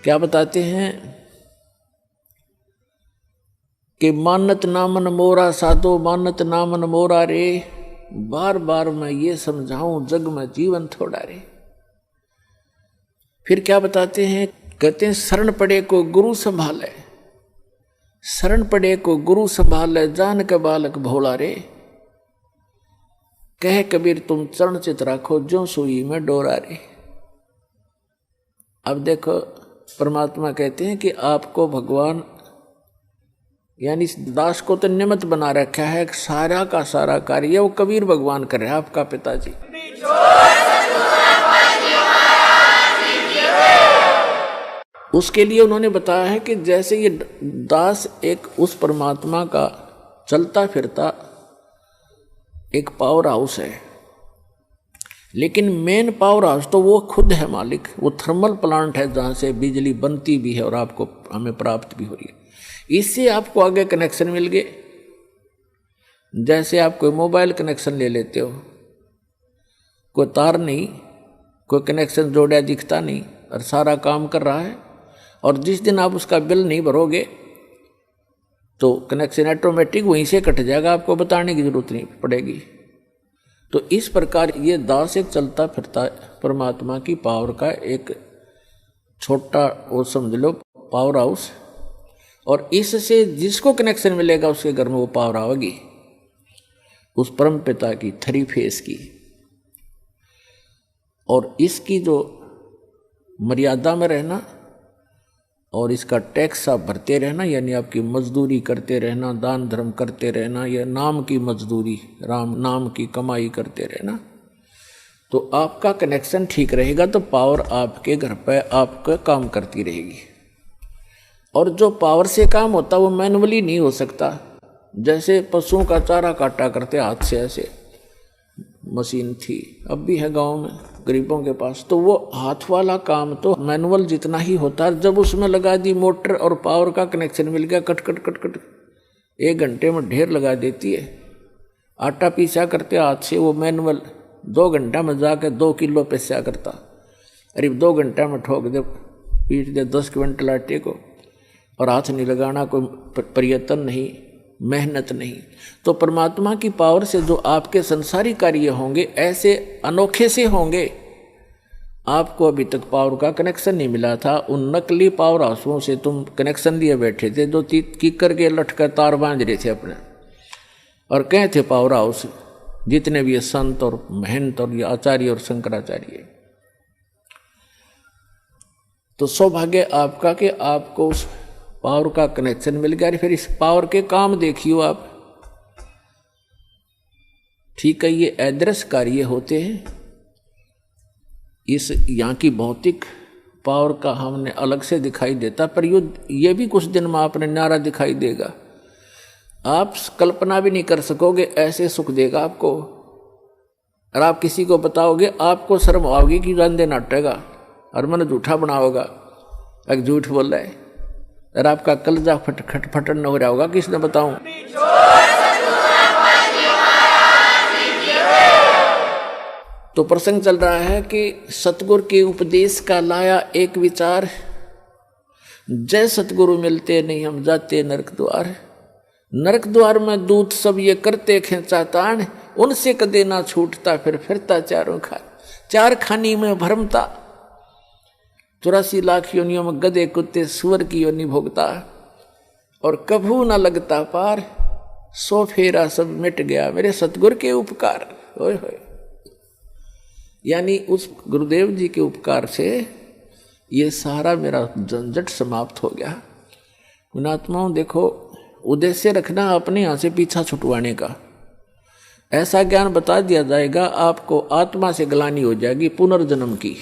क्या बताते हैं कि मानत नामन मोरा साधो मानत नामन मोरा रे, बार बार मैं ये समझाऊं जग में जीवन थोड़ा रे। फिर क्या बताते हैं, कहते हैं शरण पड़े को गुरु संभाले, शरण पड़े को गुरु संभाले, जान के बालक भोला रे। कह कबीर तुम चरण चित राखो, जो सुई में डोरा रे। अब देखो परमात्मा कहते हैं कि आपको भगवान यानी दास को तो निमित्त बना रखा है, सारा का सारा कार्य वो कबीर भगवान कर रहे हैं, आपका पिताजी। उसके लिए उन्होंने बताया है कि जैसे ये दास एक उस परमात्मा का चलता फिरता एक पावर हाउस है, लेकिन मेन पावर हाउस तो वो खुद है मालिक। वो थर्मल प्लांट है जहाँ से बिजली बनती भी है और आपको हमें प्राप्त भी हो रही है। इससे आपको आगे कनेक्शन मिल गए। जैसे आप कोई मोबाइल कनेक्शन ले लेते हो, कोई तार नहीं, कोई कनेक्शन जोड़ा दिखता नहीं और सारा काम कर रहा है, और जिस दिन आप उसका बिल नहीं भरोगे तो कनेक्शन ऑटोमेटिक वहीं से कट जाएगा, आपको बताने की जरूरत नहीं पड़ेगी। तो इस प्रकार ये दास एक चलता फिरता परमात्मा की पावर का एक छोटा वो समझ लो पावर हाउस, और इससे जिसको कनेक्शन मिलेगा उसके घर में वो पावर आएगी, उस परम पिता की थ्री फेस की। और इसकी जो मर्यादा में रहना और इसका टैक्स आप भरते रहना, यानी आपकी मजदूरी करते रहना, दान धर्म करते रहना, या नाम की मजदूरी, राम नाम की कमाई करते रहना, तो आपका कनेक्शन ठीक रहेगा तो पावर आपके घर पर आपका काम करती रहेगी। और जो पावर से काम होता वो मैनुअली नहीं हो सकता। जैसे पशुओं का चारा काटा करते हाथ से, ऐसे मशीन थी, अब भी है गांव में गरीबों के पास, तो वो हाथ वाला काम तो मैनुअल जितना ही होता है। जब उसमें लगा दी मोटर और पावर का कनेक्शन मिल गया, कट कट कट कट 1 घंटे में ढेर लगा देती है। आटा पीसा करते हाथ से, वो मैनुअल 2 घंटा में जाकर 2 किलो पिसा करता। अरे 2 घंटा में ठोक दे, पीट दे 10 क्विंटल आटे को, और हाथ नहीं लगाना, कोई प्रयत्न नहीं, मेहनत नहीं। तो परमात्मा की पावर से जो आपके संसारी कार्य होंगे ऐसे अनोखे से होंगे। आपको अभी तक पावर का कनेक्शन नहीं मिला था, उन नकली पावर हाउसों से तुम कनेक्शन लिए बैठे थे, जो कीकर के लटकर तार बांध रहे थे अपने, और कहे थे पावर हाउस जितने भी संत और महंत और आचार्य और शंकराचार्य। तो सौभाग्य आपका कि आपको उस पावर का कनेक्शन मिल गया। फिर इस पावर के काम देखियो आप, ठीक है, ये अदृश्य कार्य होते हैं। इस यहाँ की भौतिक पावर का हमने अलग से दिखाई देता, पर ये भी कुछ दिन में आपने न्यारा दिखाई देगा। आप कल्पना भी नहीं कर सकोगे, ऐसे सुख देगा आपको। और आप किसी को बताओगे, आपको शर्म आओगी कि जान देना हटेगा और मन झूठा बनाओगा, एक झूठ बोल रहा है, और आपका कलजा फटन हो रहा होगा, किसने बताऊं। तो प्रसंग चल रहा है कि सतगुरु के उपदेश का लाया एक विचार, जय सतगुरु मिलते नहीं हम जाते नरक द्वार। नरक द्वार में दूत सब ये करते खेचा तान, उनसे कदे ना छूटता फिर फिरता चारों खान। 4 खानी में भरमता, 84 लाख योनियों में गधे कुत्ते सुअर की योनि भोगता, और कभू न लगता पार, 100 फेरा सब मिट गया मेरे सतगुरु के उपकार। होय होय, यानी उस गुरुदेव जी के उपकार से ये सारा मेरा झंझट समाप्त हो गया। पुणात्माओं देखो, उद्देश्य रखना अपने यहाँ से पीछा छुटवाने का। ऐसा ज्ञान बता दिया जाएगा, आपको आत्मा से ग्लानि हो जाएगी पुनर्जन्म की,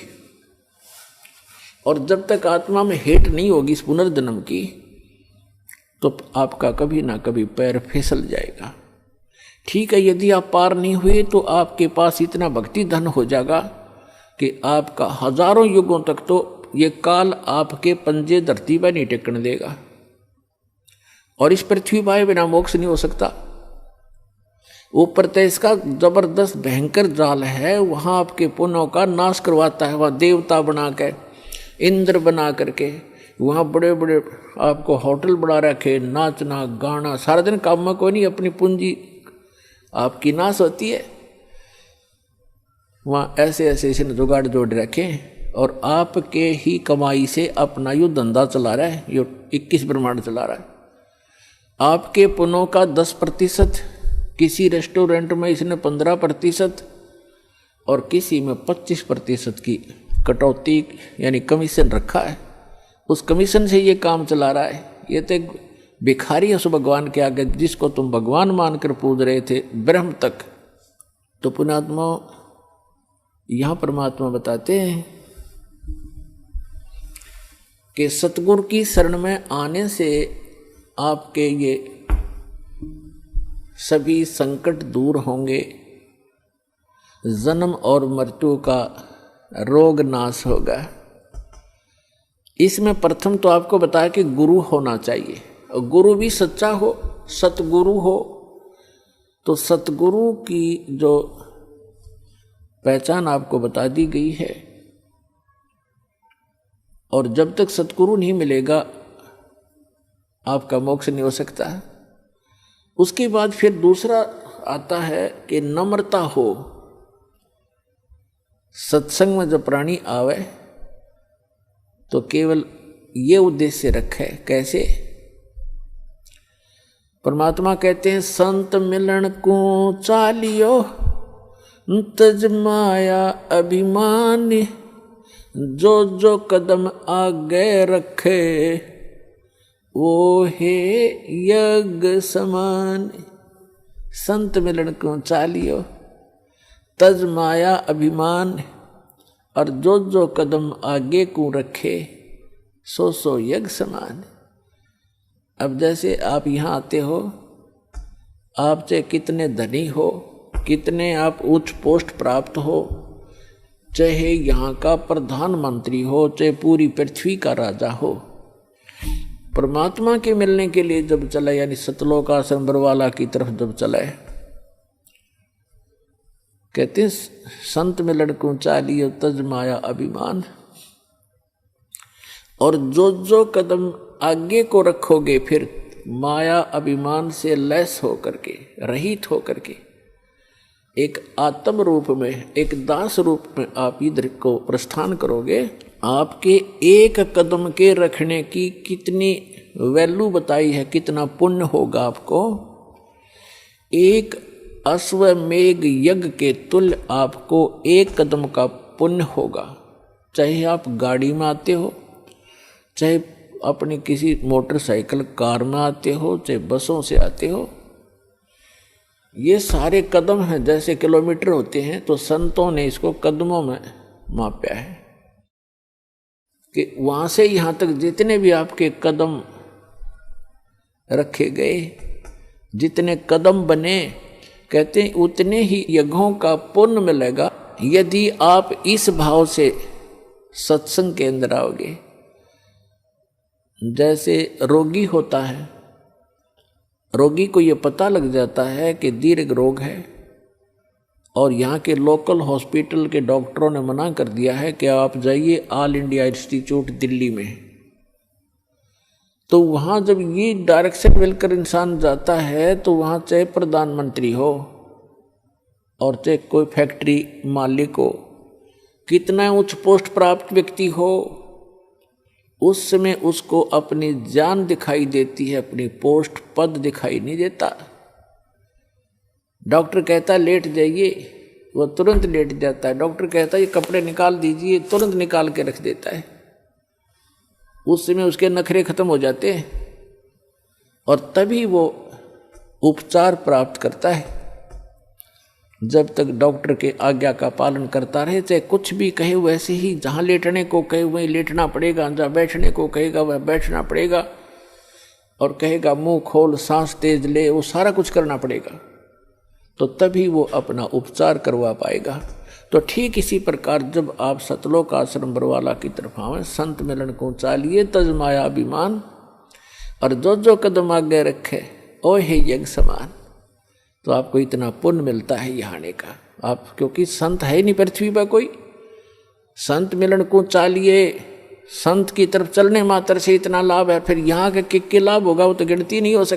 और जब तक आत्मा में हेट नहीं होगी इस पुनर्जन्म की, तो आपका कभी ना कभी पैर फिसल जाएगा। ठीक है, यदि आप पार नहीं हुए तो आपके पास इतना भक्ति धन हो जाएगा कि आपका हजारों युगों तक तो ये काल आपके पंजे धरती पर नहीं टेकने देगा, और इस पृथ्वी पर बिना मोक्ष नहीं हो सकता। ऊपर तो इसका जबरदस्त भयंकर जाल है, वहां आपके पुण्यों का नाश करवाता है। वह देवता बना के, इंद्र बना करके, वहाँ बड़े बड़े आपको होटल बना रखे, नाचना गाना सारा दिन, काम में कोई नहीं, अपनी पूंजी आपकी नाश होती है। वहाँ ऐसे ऐसे इसने जुगाड़ जोड़ रखे और आपके ही कमाई से अपना यो धंधा चला रहा है, यो 21 ब्रह्मांड चला रहा है। आपके पुनों का 10%, किसी रेस्टोरेंट में इसने 15% और किसी में 25% की कटौती यानी कमीशन रखा है। उस कमीशन से ये काम चला रहा है। ये तो एक भिखारी है उस भगवान के आगे, जिसको तुम भगवान मानकर पूज रहे थे ब्रह्म तक। तो पुण्यात्मा यहाँ परमात्मा बताते हैं कि सतगुरु की शरण में आने से आपके ये सभी संकट दूर होंगे, जन्म और मृत्यु का रोग नाश होगा। इसमें प्रथम तो आपको बताया कि गुरु होना चाहिए, और गुरु भी सच्चा हो, सतगुरु हो। तो सतगुरु की जो पहचान आपको बता दी गई है, और जब तक सतगुरु नहीं मिलेगा आपका मोक्ष नहीं हो सकता है। उसके बाद फिर दूसरा आता है कि नम्रता हो। सत्संग में जब प्राणी आवे तो केवल ये उद्देश्य रखे। कैसे? परमात्मा कहते हैं संत मिलन को चालियो तज माया अभिमान, जो जो कदम आगे रखे वो है यज्ञ समान। संत मिलन को चालियो तज माया अभिमान, और जो जो कदम आगे को रखे सो सो यज्ञ समान। अब जैसे आप यहाँ आते हो, आप चाहे कितने धनी हो, कितने आप उच्च पोस्ट प्राप्त हो, चाहे यहाँ का प्रधानमंत्री हो, चाहे पूरी पृथ्वी का राजा हो, परमात्मा के मिलने के लिए जब चले, यानी सतलोक आश्रम बरवाला की तरफ जब चले, कहते हैं संत मिलन को चालियो तज माया अभिमान। और जो जो कदम आगे को रखोगे फिर माया अभिमान से लैस होकर के, रहित होकर के, एक आत्म रूप में, एक दास रूप में आप इधर को प्रस्थान करोगे। आपके एक कदम के रखने की कितनी वैल्यू बताई है, कितना पुण्य होगा आपको। एक अश्वमेघ यज्ञ के तुल्य आपको एक कदम का पुण्य होगा। चाहे आप गाड़ी में आते हो, चाहे अपनी किसी मोटरसाइकिल कार में आते हो, चाहे बसों से आते हो, ये सारे कदम हैं, जैसे किलोमीटर होते हैं। तो संतों ने इसको कदमों में मापा है कि वहां से यहां तक जितने भी आपके कदम रखे गए, जितने कदम बने, कहते हैं उतने ही यज्ञों का पुण्य मिलेगा यदि आप इस भाव से सत्संग के अंदर आओगे। जैसे रोगी होता है, रोगी को ये पता लग जाता है कि दीर्घ रोग है, और यहाँ के लोकल हॉस्पिटल के डॉक्टरों ने मना कर दिया है कि आप जाइए ऑल इंडिया इंस्टीट्यूट दिल्ली में। तो वहाँ जब ये डायरेक्शन मिलकर इंसान जाता है, तो वहाँ चाहे प्रधानमंत्री हो और चाहे कोई फैक्ट्री मालिक हो, कितना उच्च पोस्ट प्राप्त व्यक्ति हो, उस समय उसको अपनी जान दिखाई देती है, अपनी पोस्ट पद दिखाई नहीं देता। डॉक्टर कहता लेट जाइए, वो तुरंत लेट जाता है। डॉक्टर कहता ये कपड़े निकाल दीजिए, तुरंत निकाल के रख देता है। उस समय उसके नखरे खत्म हो जाते हैं और तभी वो उपचार प्राप्त करता है। जब तक डॉक्टर के आज्ञा का पालन करता रहे, चाहे कुछ भी कहे वैसे ही, जहाँ लेटने को कहे वहीं लेटना पड़ेगा, जहाँ बैठने को कहेगा वह बैठना पड़ेगा, और कहेगा मुंह खोल, सांस तेज ले, वो सारा कुछ करना पड़ेगा। तो तभी वो अपना उपचार करवा पाएगा। तो ठीक इसी प्रकार जब आप सतलोक आश्रम बरवाला की तरफ आवे, संत मिलन को चालिए तज माया अभिमान, और जो जो कदम आगे रखे ओ हे यज्ञ समान। तो आपको इतना पुण्य मिलता है यहाँ आने का। आप क्योंकि संत है नहीं पृथ्वी पर कोई, संत मिलन को चालिए संत की तरफ चलने मात्र से इतना लाभ है, फिर यहाँ के किक के लाभ होगा वो तो गिनती नहीं हो सकती।